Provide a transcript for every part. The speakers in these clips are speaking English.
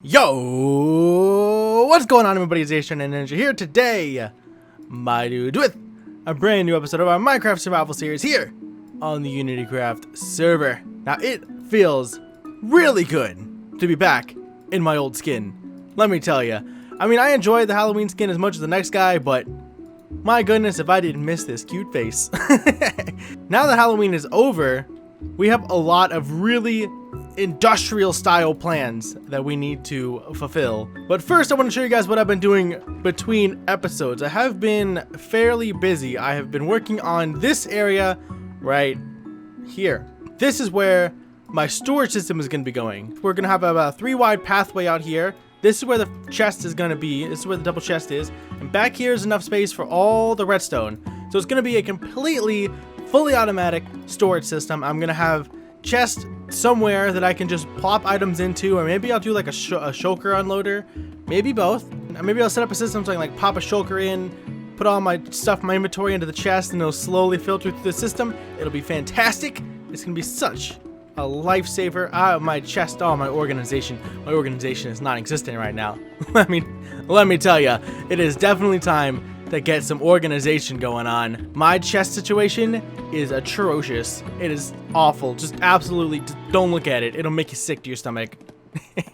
Yo, what's going on, everybody? It's AceTrainerNinja here today, my dude, with a brand new episode of our Minecraft survival series here on the UnityCraft server. Now, it feels really good to be back in my old skin, let me tell you. I mean, I enjoyed the Halloween skin as much as the next guy, but my goodness, if I didn't miss this cute face. Now that Halloween is over, we have a lot of really industrial style plans that we need to fulfill. But first, I want to show you guys what I've been doing between episodes. I have been fairly busy. I have been working on this area right here. This is where my storage system is going to be going. We're going to have about a 3-wide pathway out here. This is where the chest is going to be. This is where the double chest is. And back here is enough space for all the redstone. So it's going to be a completely fully automatic storage system. I'm going to have chest somewhere that I can just plop items into, or maybe I'll do like a shulker unloader, maybe both. Maybe I'll set up a system so I can like pop a shulker in, put all my stuff, my inventory into the chest, and it'll slowly filter through the system. It'll be fantastic. It's gonna be such a lifesaver. My chest, my organization is non-existent right now. let me tell you, it is definitely time to get some organization going on. My chest situation is atrocious. It is awful. Just absolutely don't look at it. It'll make you sick to your stomach.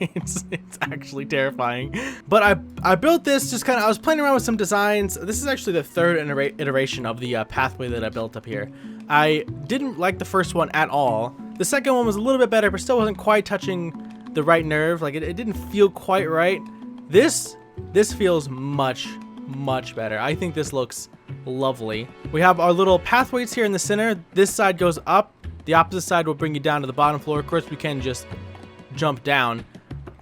it's actually terrifying. But I built this just kind of, I was playing around with some designs. This is actually the third iteration of the pathway that I built up here. I didn't like the first one at all. The second one was a little bit better, but still wasn't quite touching the right nerve. Like it didn't feel quite right. This feels much better. I think this looks lovely. We have our little pathways here in the center. This side goes up. The opposite side will bring you down to the bottom floor. Of course, we can just jump down.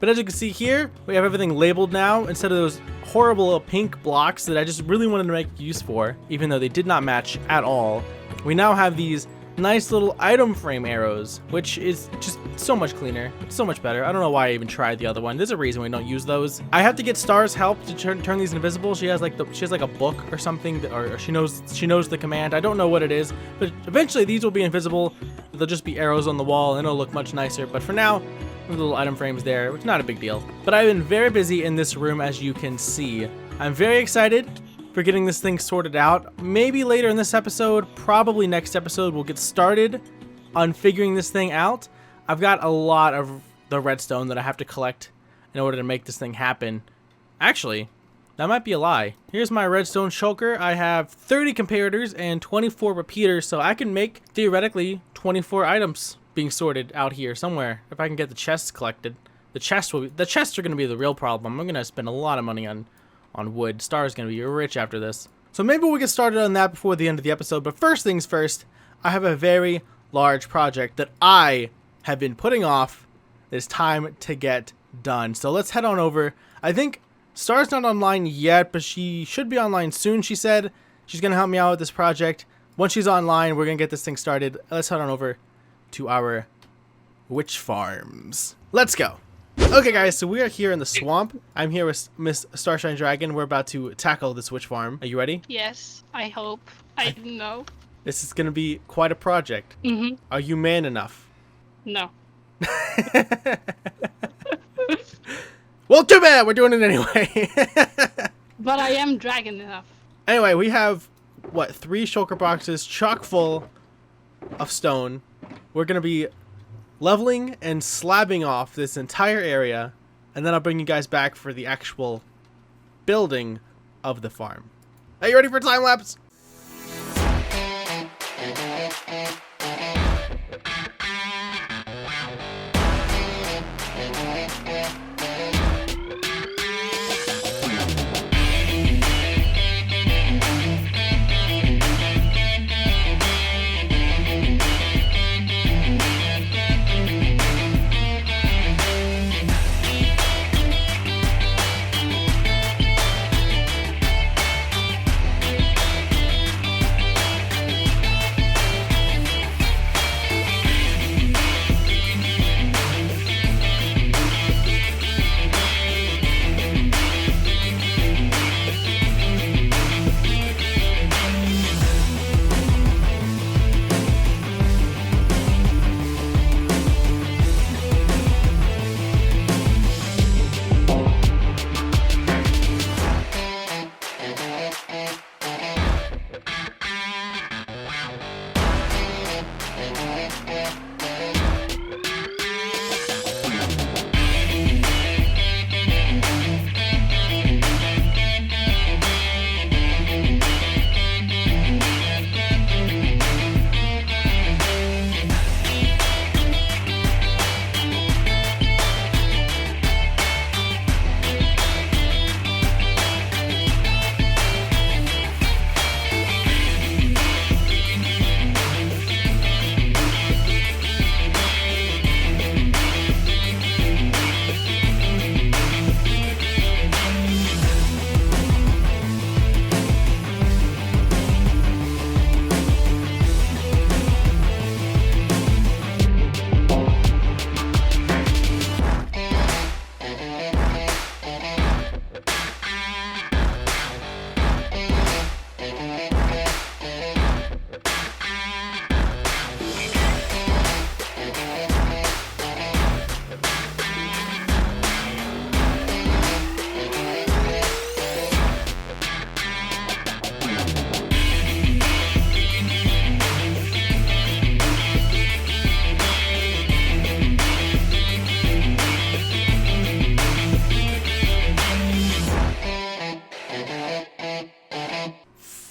But as you can see here, we have everything labeled now instead of those horrible pink blocks that I just really wanted to make use for, even though they did not match at all. We now have these nice little item frame arrows, which is just so much cleaner, so much better. I don't know why I even tried the other one. There's a reason we don't use those. I have to get Star's help to turn these invisible. She has like a book or something, or she knows the command. I don't know what it is, but eventually these will be invisible. They'll just be arrows on the wall, and it'll look much nicer. But for now, the little item frames there, which is not a big deal. But I've been very busy in this room, as you can see. I'm very excited for getting this thing sorted out. Maybe later in this episode, probably next episode, we'll get started on figuring this thing out. I've got a lot of the redstone that I have to collect in order to make this thing happen. Actually, that might be a lie. Here's my redstone shulker. I have 30 comparators and 24 repeaters, so I can make, theoretically, 24 items being sorted out here somewhere. If I can get the chests collected. The chests are going to be the real problem. I'm going to spend a lot of money on wood. Star's gonna be rich after this. So maybe we'll get started on that before the end of the episode, but first things first, I have a very large project that I have been putting off. It's time to get done. So let's head on over. I think Star's not online yet, but she should be online soon, she said. She's gonna help me out with this project. Once she's online, we're gonna get this thing started. Let's head on over to our witch farms. Let's go. Okay guys, so we are here in the swamp. I'm here with Miss Starshine Dragon. We're about to tackle this witch farm. Are you ready? Yes, I hope. I don't know. This is going to be quite a project. Mm-hmm. Are you man enough? No. Well, too bad. We're doing it anyway. But I am dragon enough. Anyway, we have, what, 3 shulker boxes chock full of stone. We're going to be leveling and slabbing off this entire area, and then I'll bring you guys back for the actual building of the farm. Are you ready for a time lapse?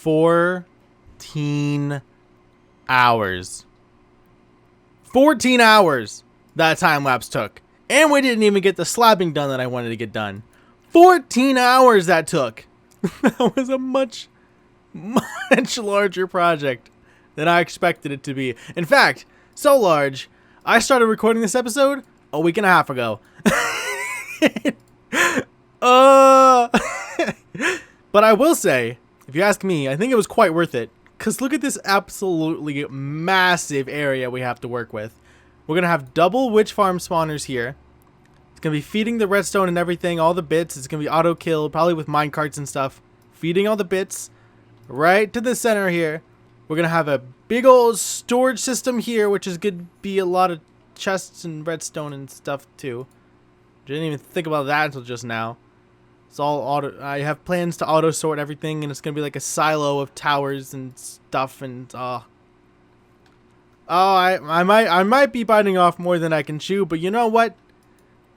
14 hours. 14 hours that time lapse took. And we didn't even get the slabbing done that I wanted to get done. 14 hours that took. That was a much larger project than I expected it to be. In fact, so large, I started recording this episode a week and a half ago. But I will say, if you ask me, I think it was quite worth it. Because look at this absolutely massive area we have to work with. We're going to have double witch farm spawners here. It's going to be feeding the redstone and everything, all the bits. It's going to be auto kill, probably with minecarts and stuff. Feeding all the bits right to the center here. We're going to have a big old storage system here, which is going to be a lot of chests and redstone and stuff too. Didn't even think about that until just now. It's all auto. I have plans to auto sort everything, and it's gonna be like a silo of towers and stuff. And I might be biting off more than I can chew, but you know what?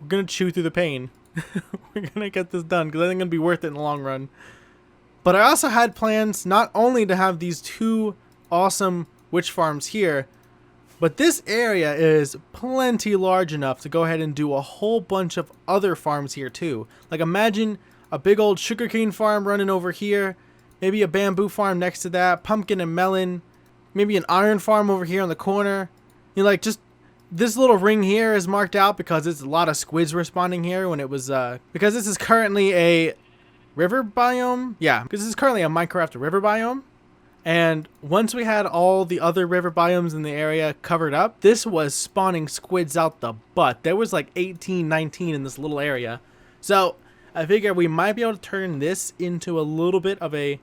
We're gonna chew through the pain. We're gonna get this done because I think it's gonna be worth it in the long run. But I also had plans not only to have these two awesome witch farms here, but this area is plenty large enough to go ahead and do a whole bunch of other farms here too. Like imagine a big old sugarcane farm running over here, maybe a bamboo farm next to that, pumpkin and melon, maybe an iron farm over here on the corner. You know, like just this little ring here is marked out because it's a lot of squids responding here when it was because this is currently a river biome. Yeah, because this is currently a Minecraft river biome. And once we had all the other river biomes in the area covered up, this was spawning squids out the butt. There was like 18, 19 in this little area. So I figure we might be able to turn this into a little bit of a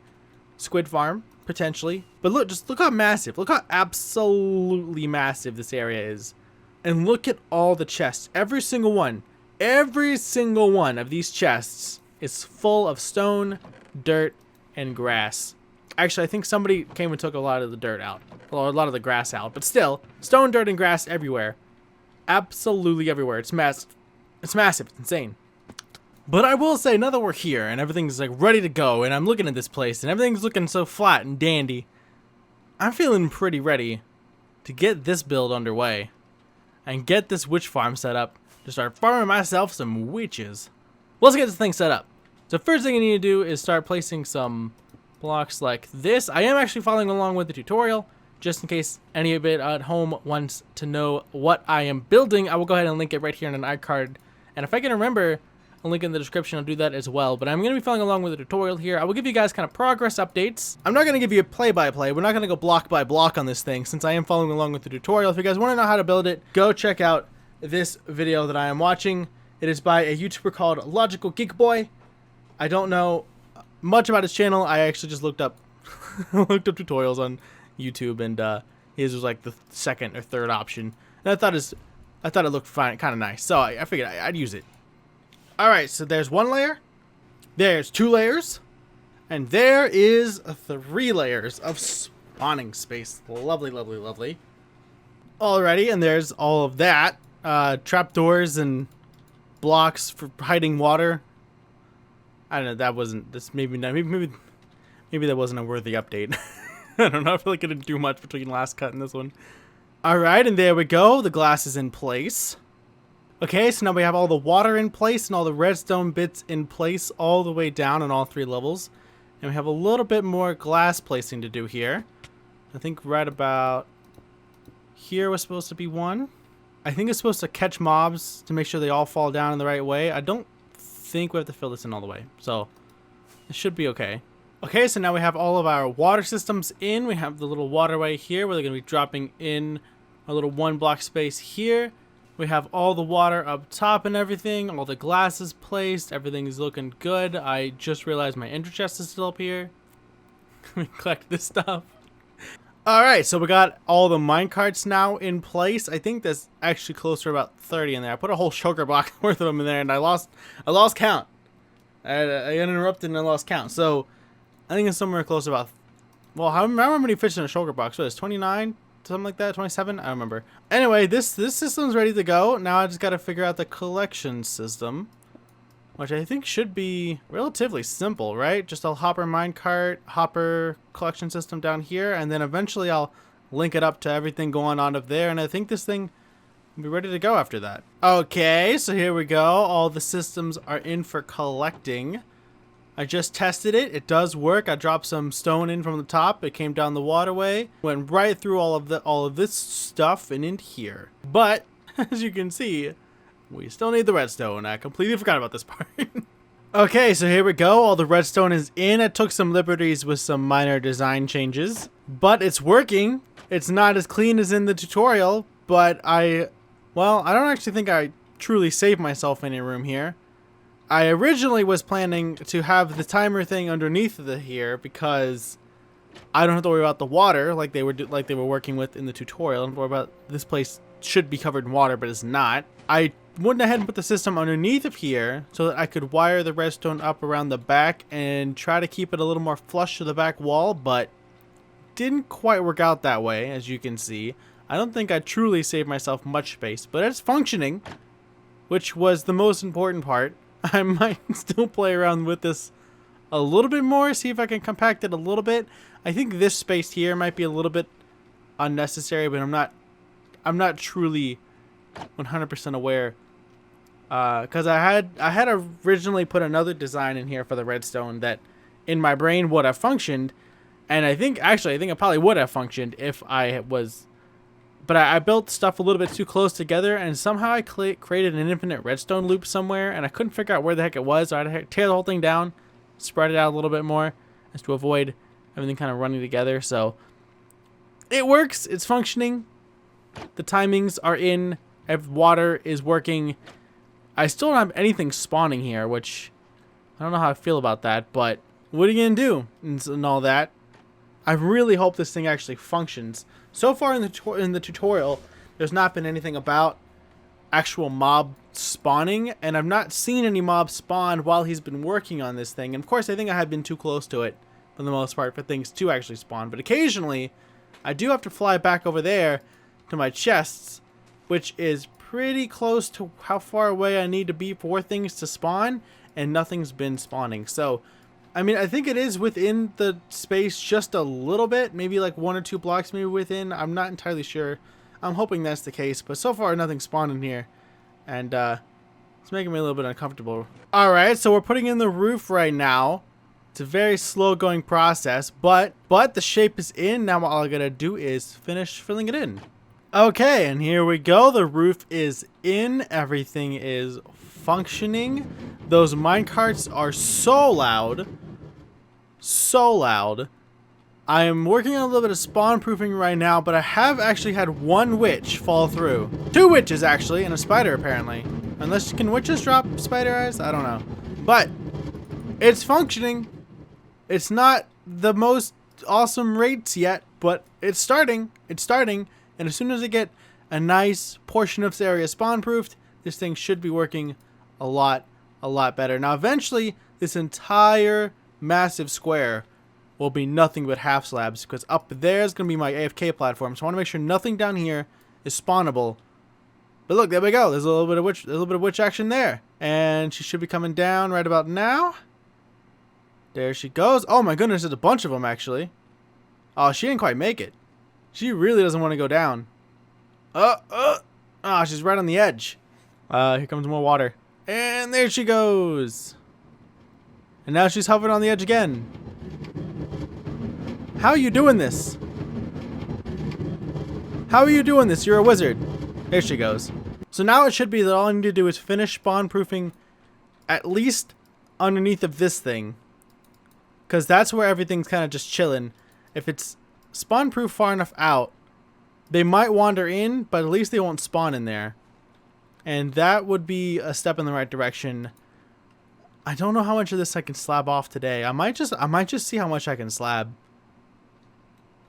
squid farm, potentially. But look, just look how massive, look how absolutely massive this area is. And look at all the chests, every single one of these chests is full of stone, dirt, and grass. Actually, I think somebody came and took a lot of the dirt out. Or a lot of the grass out. But still, stone, dirt, and grass everywhere. Absolutely everywhere. It's massive. It's massive. It's insane. But I will say, now that we're here and everything's like ready to go, and I'm looking at this place and everything's looking so flat and dandy, I'm feeling pretty ready to get this build underway and get this witch farm set up to start farming myself some witches. Let's get this thing set up. So first thing I need to do is start placing some blocks like this. I am actually following along with the tutorial, just in case any of it at home wants to know what I am building. I will go ahead and link it right here in an iCard, and if I can remember, I'll link it in the description. I'll do that as well. But I'm going to be following along with the tutorial here. I will give you guys kind of progress updates. I'm not going to give you a play-by-play. We're not going to go block by block on this thing, since I am following along with the tutorial. If you guys want to know how to build it, go check out this video that I am watching. It is by a YouTuber called Logical Geek Boy. I don't know much about his channel. I actually just looked up tutorials on YouTube, and his was like the second or third option. And I thought it looked fine, kind of nice. So I figured I'd use it. All right, so there's one layer, there's two layers, and there is 3 layers of spawning space. Lovely, lovely, lovely. Alrighty, and there's all of that. Trapdoors and blocks for hiding water. I don't know, that wasn't, this maybe not, maybe that wasn't a worthy update. I don't know, I feel like I didn't do much between last cut and this one. Alright, and there we go, the glass is in place. Okay, so now we have all the water in place and all the redstone bits in place all the way down on all 3 levels. And we have a little bit more glass placing to do here. I think right about here was supposed to be one. I think it's supposed to catch mobs to make sure they all fall down in the right way. I don't think we have to fill this in all the way, so it should be okay. Okay, so now we have all of our water systems in. We have the little waterway here where they're going to be dropping in a little 1 block space here. We have all the water up top and everything. All the glass is placed. Everything is looking good. I just realized my ender chest is still up here. We collect this stuff. Alright, so we got all the minecarts now in place. I think there's actually close to about 30 in there. I put a whole sugar block worth of them in there, and I lost count. I got interrupted and I lost count. So I think it's somewhere close to about, well, how many fish in a sugar box? What is 29? Something like that, 27? I don't remember. Anyway, this system's ready to go. Now I just got to figure out the collection system. which I think should be relatively simple, right? Just a hopper minecart, hopper collection system down here, and then eventually I'll link it up to everything going on up there, and I think this thing will be ready to go after that. Okay, so here we go. All the systems are in for collecting. I just tested it. It does work. I dropped some stone in from the top. It came down the waterway, went right through all of this stuff and into here. But as you can see, we still need the redstone. I completely forgot about this part. Okay, so here we go. All the redstone is in. I took some liberties with some minor design changes, but it's working. It's not as clean as in the tutorial, but I don't actually think I truly saved myself any room here. I originally was planning to have the timer thing underneath here because I don't have to worry about the water like they were working with in the tutorial. I don't worry about this place should be covered in water, but it's not. I went ahead and put the system underneath of here so that I could wire the redstone up around the back and try to keep it a little more flush to the back wall, but didn't quite work out that way, as you can see. I don't think I truly saved myself much space, but it's functioning, which was the most important part. I might still play around with this a little bit more, see if I can compact it a little bit. I think this space here might be a little bit unnecessary, but I'm not truly 100% aware, because I had originally put another design in here for the redstone that in my brain would have functioned, and I think it probably would have functioned if I was, but I built stuff a little bit too close together, and somehow I created an infinite redstone loop somewhere, and I couldn't figure out where the heck it was, so I had to tear the whole thing down, spread it out a little bit more, just to avoid everything kind of running together. So it works, it's functioning, the timings are in, water is working. I still don't have anything spawning here, which I don't know how I feel about that, but what are you gonna do and all that? I really hope this thing actually functions. So far in the tutorial, there's not been anything about actual mob spawning, and I've not seen any mobs spawn while he's been working on this thing. And of course, I think I have been too close to it for the most part for things to actually spawn. But occasionally, I do have to fly back over there to my chests, which is pretty close to how far away I need to be for things to spawn, and nothing's been spawning. So I mean, I think it is within the space just a little bit, maybe like 1 or 2 blocks maybe within. I'm not entirely sure. I'm hoping that's the case, but so far nothing's spawned in here, and it's making me a little bit uncomfortable. Alright, so we're putting in the roof right now. It's a very slow going process, but the shape is in. Now all I gotta do is finish filling it in. Okay, and here we go. The roof is in. Everything is functioning. Those minecarts are so loud. So loud. I am working on a little bit of spawn proofing right now, but I have actually had 1 witch fall through. 2 witches actually, and a spider apparently. Unless, can witches drop spider eyes? I don't know. But it's functioning. It's not the most awesome rates yet, but it's starting. It's starting. And as soon as I get a nice portion of this area spawn proofed, this thing should be working a lot better. Now eventually this entire massive square will be nothing but half slabs, because up there is going to be my AFK platform. So I want to make sure nothing down here is spawnable. But look, there we go. There's a little bit of witch action there, and she should be coming down right about now. There she goes. Oh my goodness, there's a bunch of them actually. Oh, she didn't quite make it. She really doesn't want to go down. Oh, she's right on the edge. Here comes more water. And there she goes. And now she's hovering on the edge again. How are you doing this? How are you doing this? You're a wizard. There she goes. So now it should be that all I need to do is finish spawn proofing at least underneath of this thing, because that's where everything's kind of just chilling. If it's spawn proof far enough out, they might wander in, but at least they won't spawn in there. And that would be a step in the right direction. I don't know how much of this I can slab off today. I might just see how much I can slab.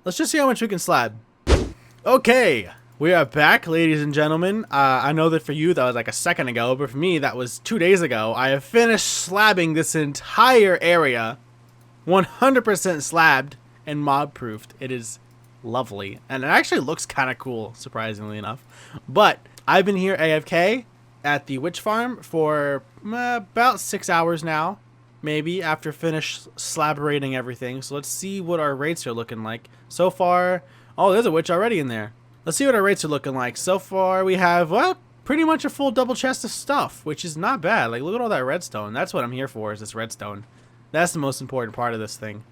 Let's just see how much we can slab. Okay, we are back, ladies and gentlemen. I know that for you that was like a second ago, but for me that was 2 days ago. I have finished slabbing this entire area, 100% slabbed and mob proofed. It is lovely, and it actually looks kind of cool, surprisingly enough. But I've been here AFK at the witch farm for about 6 hours now, maybe, after finish slabberating everything. So let's see what our rates are looking like. So far, oh, there's a witch already in there. Let's see what our rates are looking like. So far, we have, well, pretty much a full double chest of stuff, which is not bad. Like, look at all that redstone. That's what I'm here for, is this redstone. That's the most important part of this thing.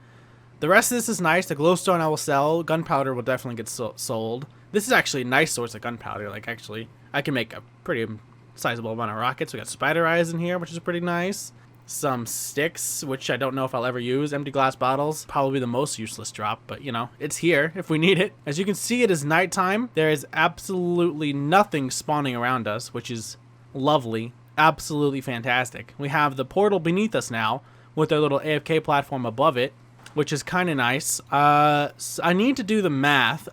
The rest of this is nice. The glowstone I will sell. Gunpowder will definitely get sold. This is actually a nice source of gunpowder. Like, actually, I can make a pretty sizable amount of rockets. We got spider eyes in here, which is pretty nice. Some sticks, which I don't know if I'll ever use. Empty glass bottles, probably the most useless drop, but you know, it's here if we need it. As you can see, it is nighttime. There is absolutely nothing spawning around us, which is lovely. Absolutely fantastic. We have the portal beneath us now with our little AFK platform above it, which is kind of nice. So I need to do the math.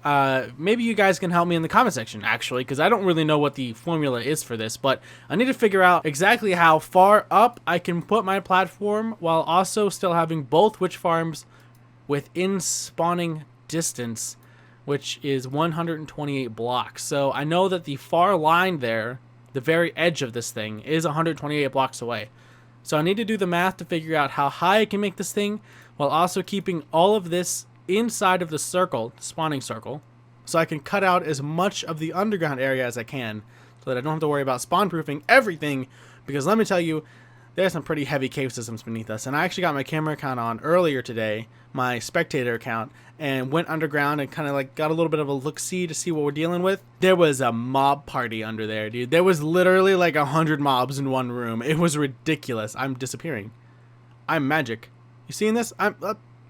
Maybe you guys can help me in the comment section, actually, because I don't really know what the formula is for this, but I need to figure out exactly how far up I can put my platform while also still having both witch farms within spawning distance, which is 128 blocks. So I know that the far line there, the very edge of this thing, is 128 blocks away. So I need to do the math to figure out how high I can make this thing while also keeping all of this inside of the circle, spawning circle, so I can cut out as much of the underground area as I can so that I don't have to worry about spawn proofing everything, because let me tell you, there's some pretty heavy cave systems beneath us. And I actually got my camera account on earlier today, my spectator account, and went underground and kind of like got a little bit of a look-see to see what we're dealing with. There was a mob party under there, dude. There was literally like 100 mobs in one room. It was ridiculous. I'm disappearing. I'm magic. You seeing this? I'm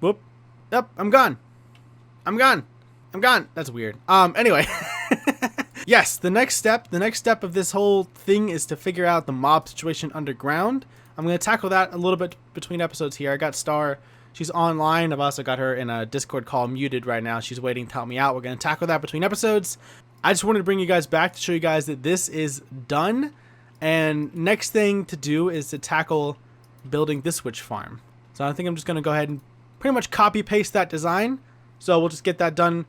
whoop. Yep, I'm gone. I'm gone. I'm gone. That's weird. Anyway. Yes, the next step of this whole thing is to figure out the mob situation underground. I'm going to tackle that a little bit between episodes here. I got Star. She's online. I've also got her in a Discord call muted right now. She's waiting to help me out. We're going to tackle that between episodes. I just wanted to bring you guys back to show you guys that this is done. And next thing to do is to tackle building this witch farm. So I think I'm just going to go ahead and pretty much copy paste that design. So we'll just get that done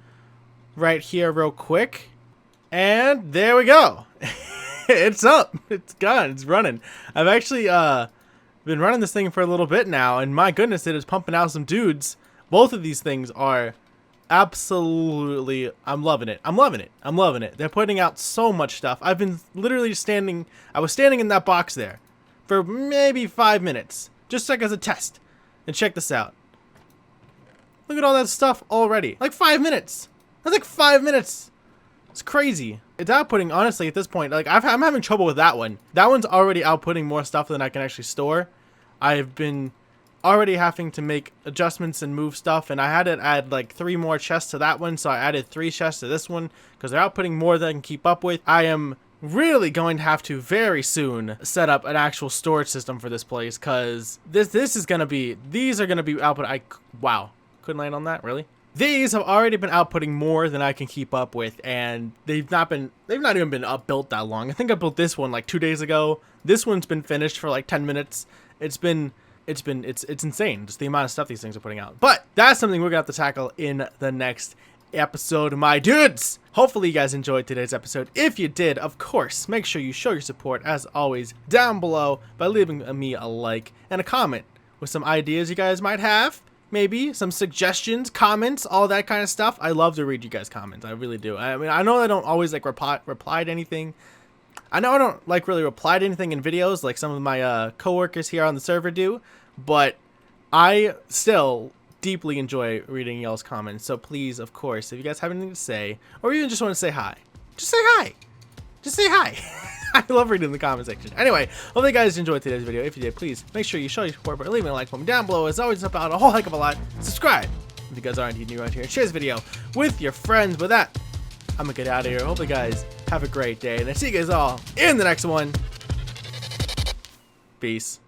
right here real quick. And there we go. It's up. It's gone. It's running. I've actually been running this thing for a little bit now, and my goodness, it is pumping out some dudes. Both of these things are absolutely, I'm loving it. I'm loving it. I'm loving it. They're putting out so much stuff. I've been literally I was standing in that box there for maybe 5 minutes, just like as a test. And check this out. Look at all that stuff already. Like 5 minutes. That's like 5 minutes. It's crazy. It's outputting, honestly, at this point. Like, I'm having trouble with that one. That one's already outputting more stuff than I can actually store. I've been already having to make adjustments and move stuff, and I had to add like 3 more chests to that one, so I added 3 chests to this one because they're outputting more than I can keep up with. I am really going to have to very soon set up an actual storage system for this place, because this is going to be, these are going to be output. Wow, couldn't land on that, really? These have already been outputting more than I can keep up with, and they've not even been built that long. I think I built this one like 2 days ago. This one's been finished for like 10 minutes. It's insane, just the amount of stuff these things are putting out. But that's something we're gonna have to tackle in the next episode, my dudes. Hopefully you guys enjoyed today's episode. If you did, of course, make sure you show your support as always down below by leaving me a like and a comment with some ideas you guys might have. Maybe some suggestions, comments, all that kind of stuff. I love to read you guys' comments. I really do. I mean, I know I don't always like reply to anything. I know I don't like really reply to anything in videos like some of my coworkers here on the server do, but I still deeply enjoy reading y'all's comments. So please, of course, if you guys have anything to say, or even just want to say hi, just say hi. Just say hi. I love reading the comment section. Anyway, hope you guys enjoyed today's video. If you did, please make sure you show your support by leaving a like button down below. As always, it's about a whole heck of a lot. Subscribe if you guys aren't new around here. Share this video with your friends. With that, I'm gonna get out of here. Hope you guys have a great day, and I see you guys all in the next one. Peace.